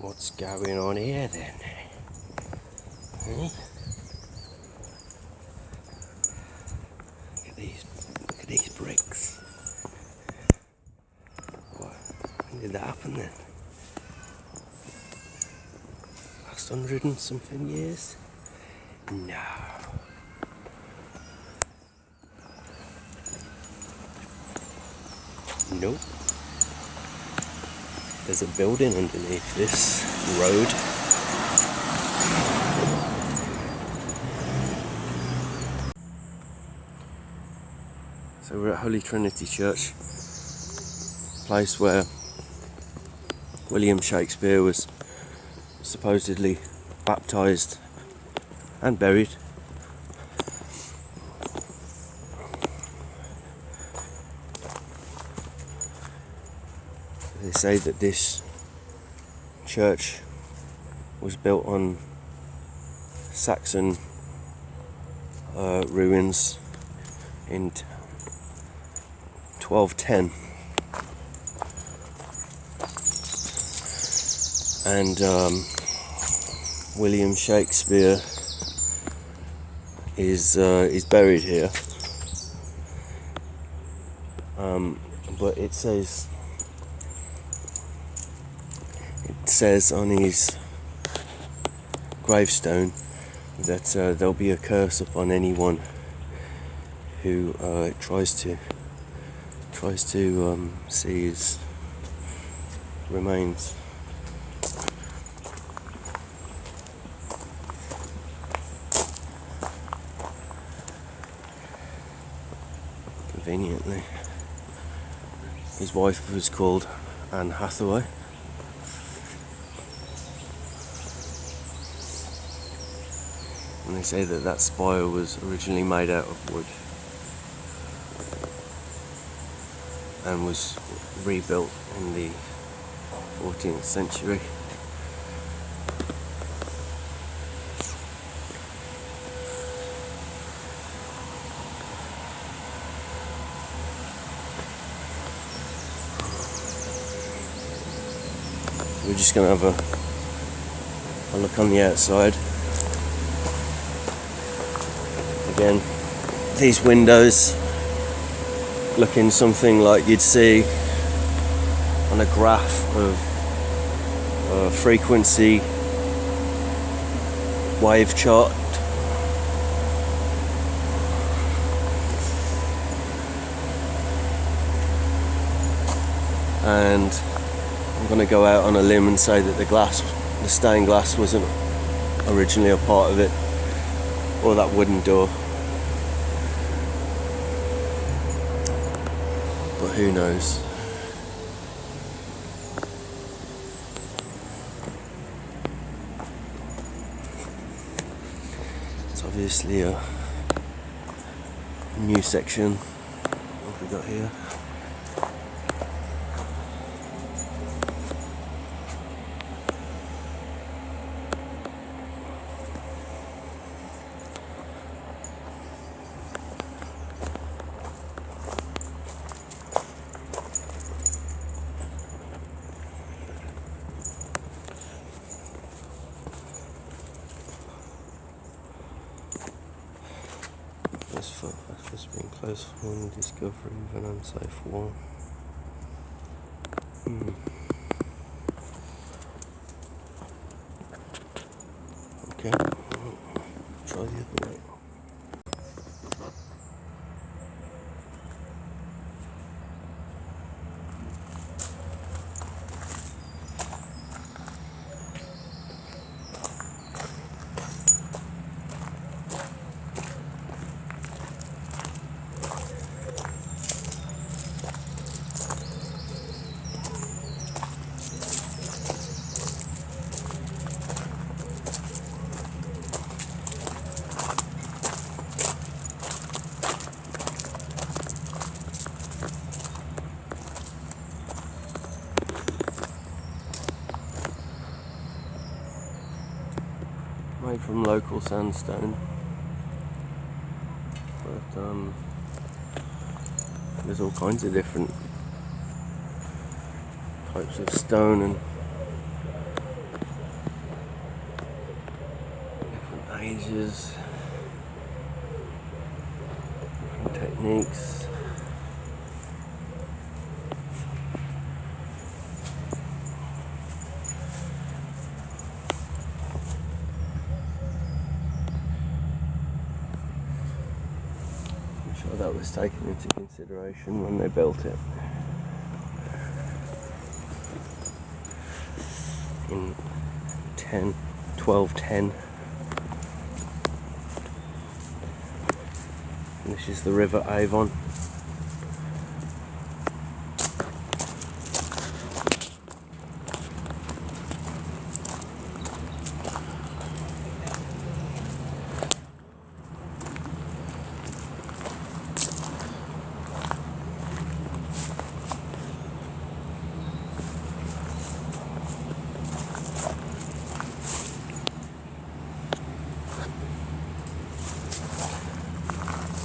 What's going on here then? Eh? Look at these bricks. What? When did that happen then? Last 100 and something years? No. Nope. There's a building underneath this road. So we're at Holy Trinity Church, place where William Shakespeare was supposedly baptised and buried. They say that this church was built on Saxon ruins in 1210, and William Shakespeare is buried here. But it says on his gravestone that there'll be a curse upon anyone who tries to see his remains. Conveniently, his wife was called Anne Hathaway. And they say that that spire was originally made out of wood and was rebuilt in the 14th century. We're just going to have a look on the outside. Again, these windows looking something like you'd see on a graph of frequency wave chart. And I'm going to go out on a limb and say that the stained glass wasn't originally a part of it, or that wooden door. But who knows? It's obviously a new section. What have we got here? This being closed for the discovery of an unsafe wall. Okay, try the other way. Made from local sandstone, but there's all kinds of different types of stone and mazes, techniques. I'm sure that was taken into consideration when they built it. In 1210. And this is the River Avon.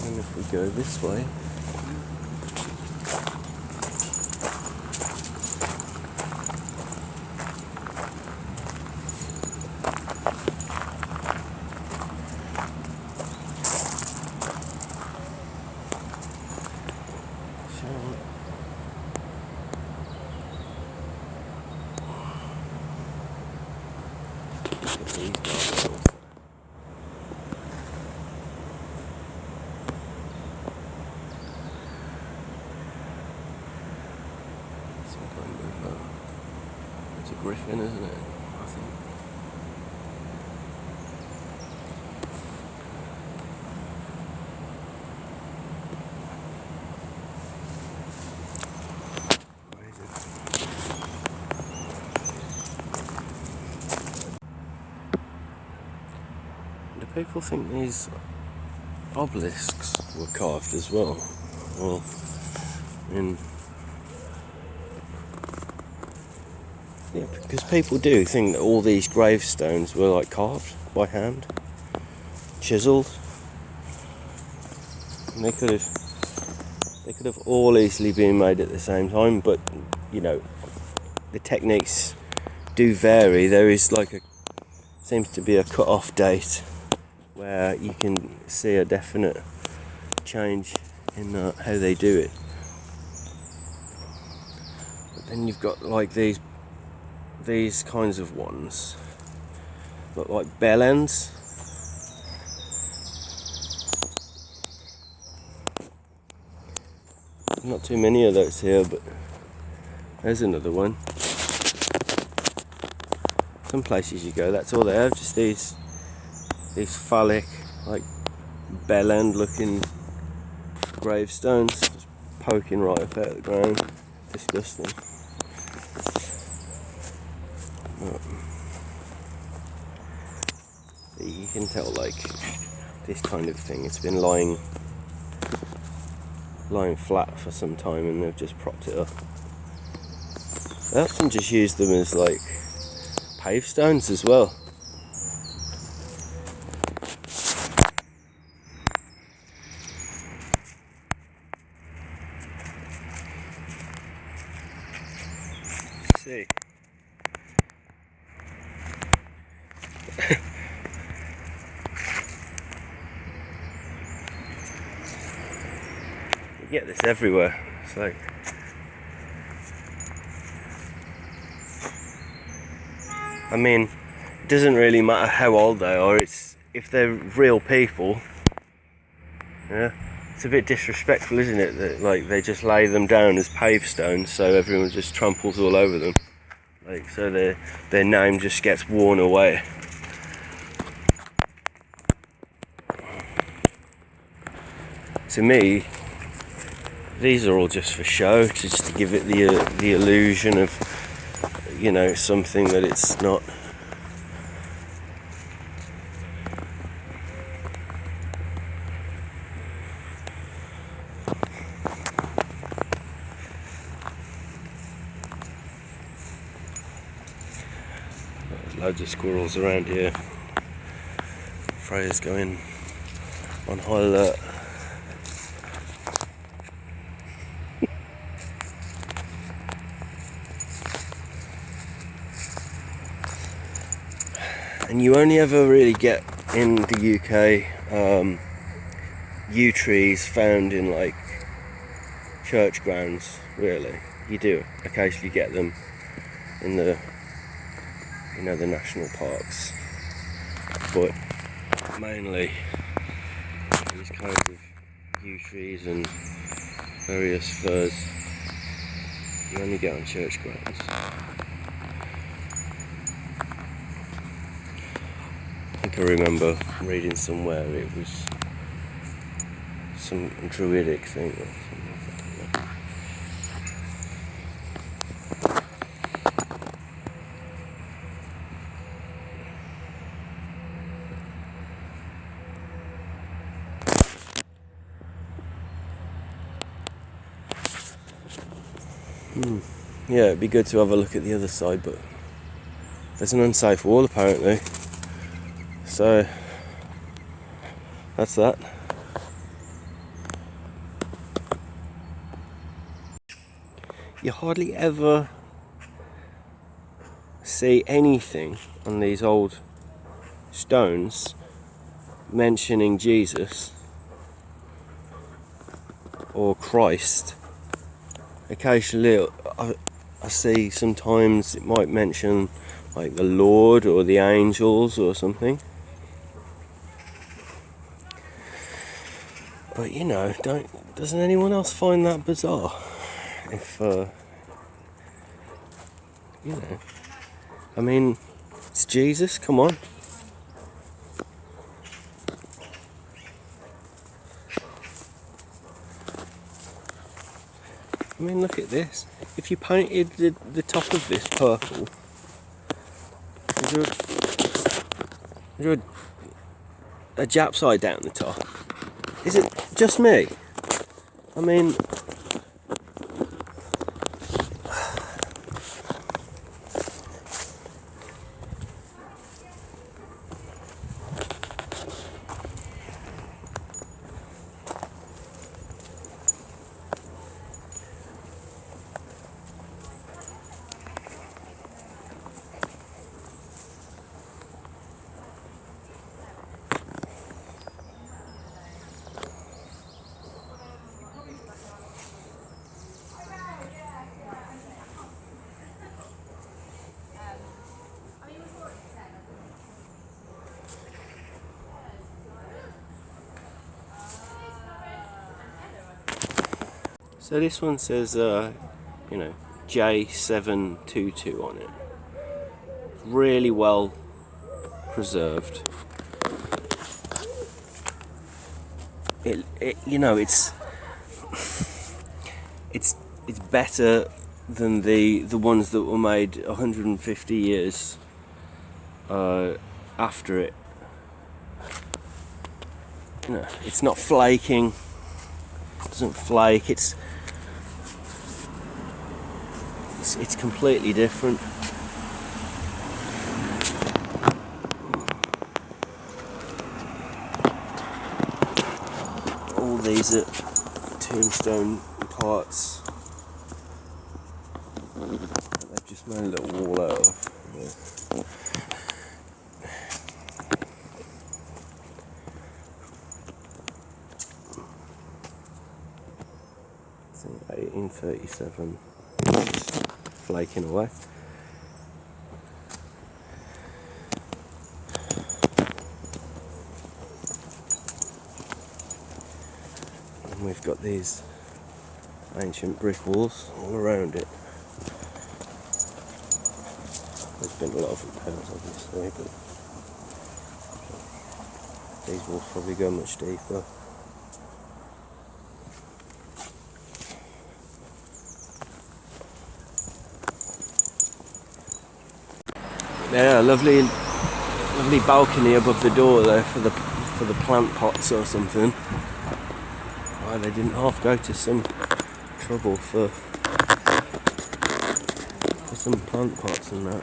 And if we go this way, these guys. Some kind of it's a griffin, isn't it? I think. Do people think these obelisks were carved as well? Well, yeah, because people do think that all these gravestones were like carved by hand, chiseled, and they could have all easily been made at the same time. But you know, the techniques do vary. There is seems to be a cut-off date where you can see a definite change in how they do it. But then you've got like these kinds of ones look like bell ends. Not too many of those here, but there's another one. Some places you go, that's all they have, just these phallic, like bell end looking gravestones just poking right up out of the ground. Disgusting. You can tell, like, this kind of thing, it's been lying flat for some time and they've just propped it up. They often just use them as like pavestones as well. See. You get this everywhere. It's like I mean, it doesn't really matter how old they are. It's if they're real people. Yeah, it's a bit disrespectful, isn't it? That like they just lay them down as pavestones, so everyone just tramples all over them. Like so, their name just gets worn away. To me, these are all just for show, just to give it the illusion of, you know, something that it's not. There's loads of squirrels around here. Freya's going on high alert. And you only ever really get in the UK, yew trees found in like church grounds, really. You do occasionally get them in the, the national parks, but mainly these kinds of yew trees and various firs you only get on church grounds. I think I remember reading somewhere it was some druidic thing or something like that. Yeah, it'd be good to have a look at the other side, but there's an unsafe wall apparently. So that's that. You hardly ever see anything on these old stones mentioning Jesus or Christ. Occasionally I see sometimes it might mention like the Lord or the angels or something. But doesn't anyone else find that bizarre? If I mean, it's Jesus, come on. I mean, look at this. If you painted the top of this purple, is there a Jap side down the top? Is it just me? I mean, so this one says, J722 on it. Really well preserved. It's better than the ones that were made 150 years after it. It's not flaking. It doesn't flake. It's completely different. All these are tombstone parts that they've just made a little wall out of. Yeah. 1837, flaking away. And we've got these ancient brick walls all around it. There's been a lot of repairs obviously, but these walls probably go much deeper. Yeah, lovely balcony above the door there for the plant pots or something. Why they didn't half go to some trouble for some plant pots and that.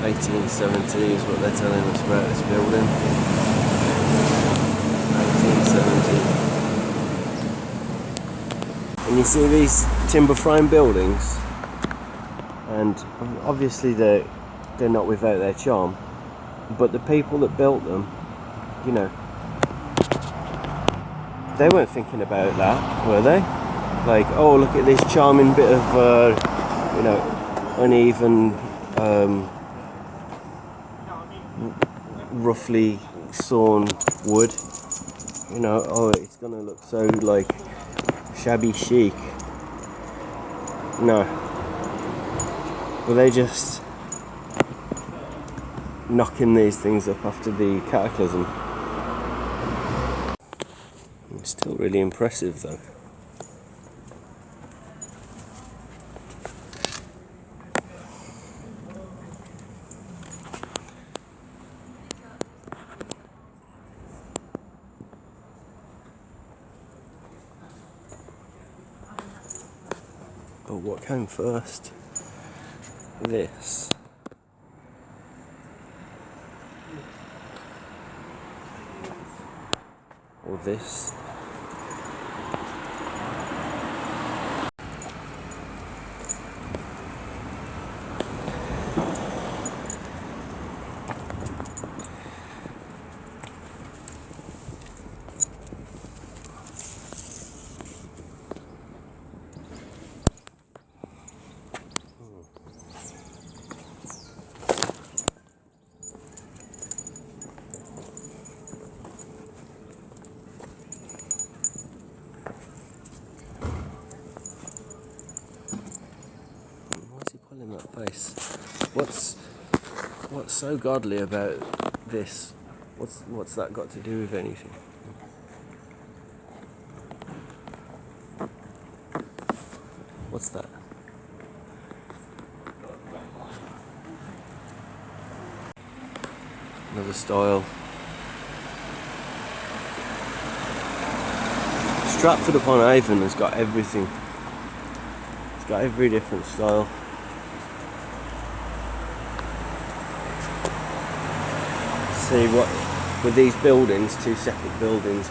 (1870) is what they're telling us about this building. 1870. And you see these timber frame buildings, and obviously they're not without their charm, but the people that built them, you know, they weren't thinking about that, were they? Like, oh, look at this charming bit of you know, uneven, roughly sawn wood, you know, oh, it's gonna look so like shabby chic. No, were they just knocking these things up after the cataclysm? It's still really impressive though. But what came first? This. Or this. In that face. What's so godly about this? What's that got to do with anything? What's that? Another style. Stratford-upon-Avon has got everything. It's got every different style. See what with these buildings, two separate buildings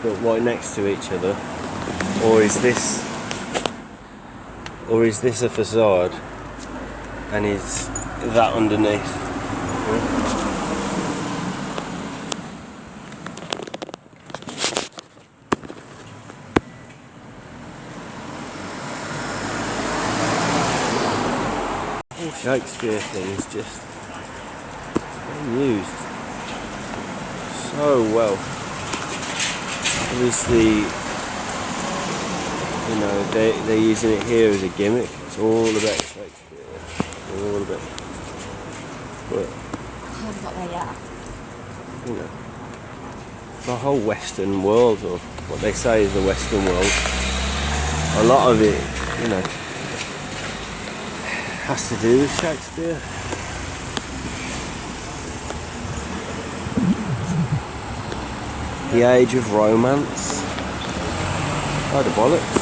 built right next to each other, or is this a facade and is that underneath? All Shakespeare things just being used so well. Obviously, you know, they're using it here as a gimmick. It's all about Shakespeare. All about. But I haven't got there yet. You know, the whole Western world, or what they say is the Western world, a lot of it, you know, has to do with Shakespeare. The age of romance. Oh, the bollocks.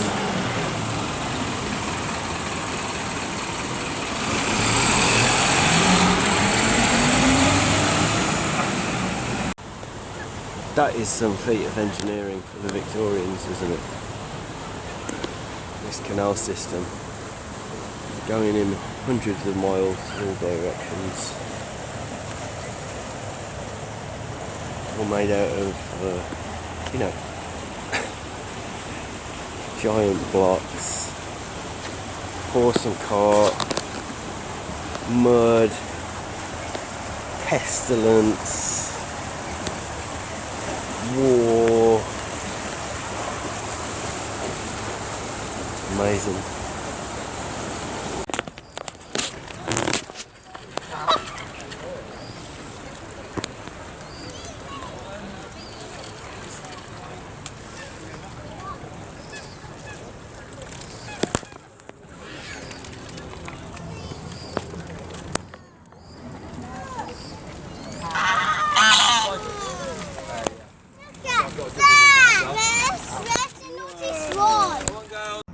That is some feat of engineering for the Victorians, isn't it? This canal system. Going in hundreds of miles in all directions. All made out of, you know, giant blocks, horse and cart, mud, pestilence, war. Amazing.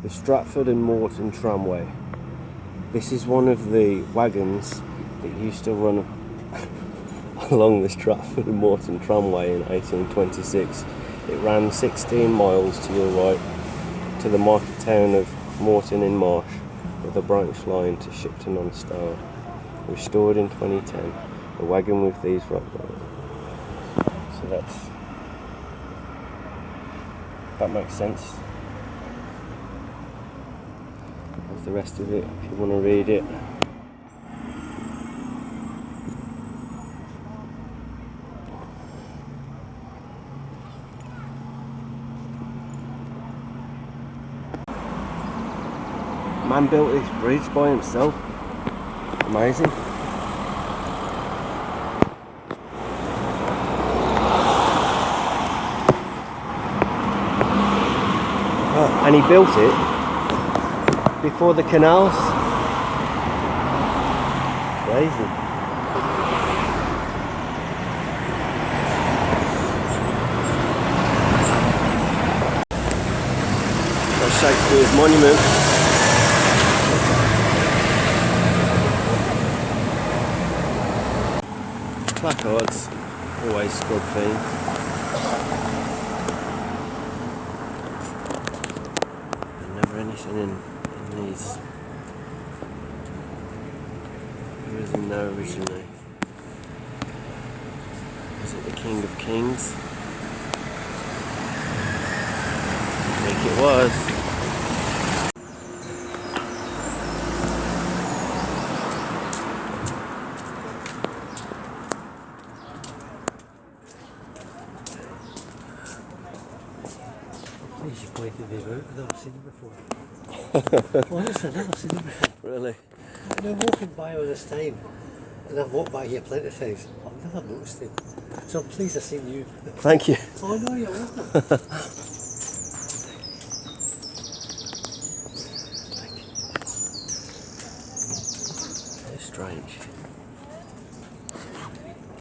The Stratford-upon-Avon tramway. This is one of the wagons that used to run along the Stratford-upon-Avon tramway in 1826. It ran 16 miles to your right to the market town of Moreton in Marsh, with a branch line to Shipton on Stour. Restored in 2010. A wagon with these rock bars. So that makes sense. That's the rest of it if you want to read it. Man built this bridge by himself. Amazing. Oh, and he built it before the canals. Crazy. That's Shakespeare's monument. Placards, always scrub clean. And never anything in these. Who was in there originally? Was it the King of Kings? I think it was. You pointed him out, I've never seen him before. Honestly, I've never seen him before. Really? I've been walking by all this time, and I've walked by here plenty of times. I've never noticed him. So I'm pleased I've seen you. Thank you. Oh no, you're welcome. Very strange.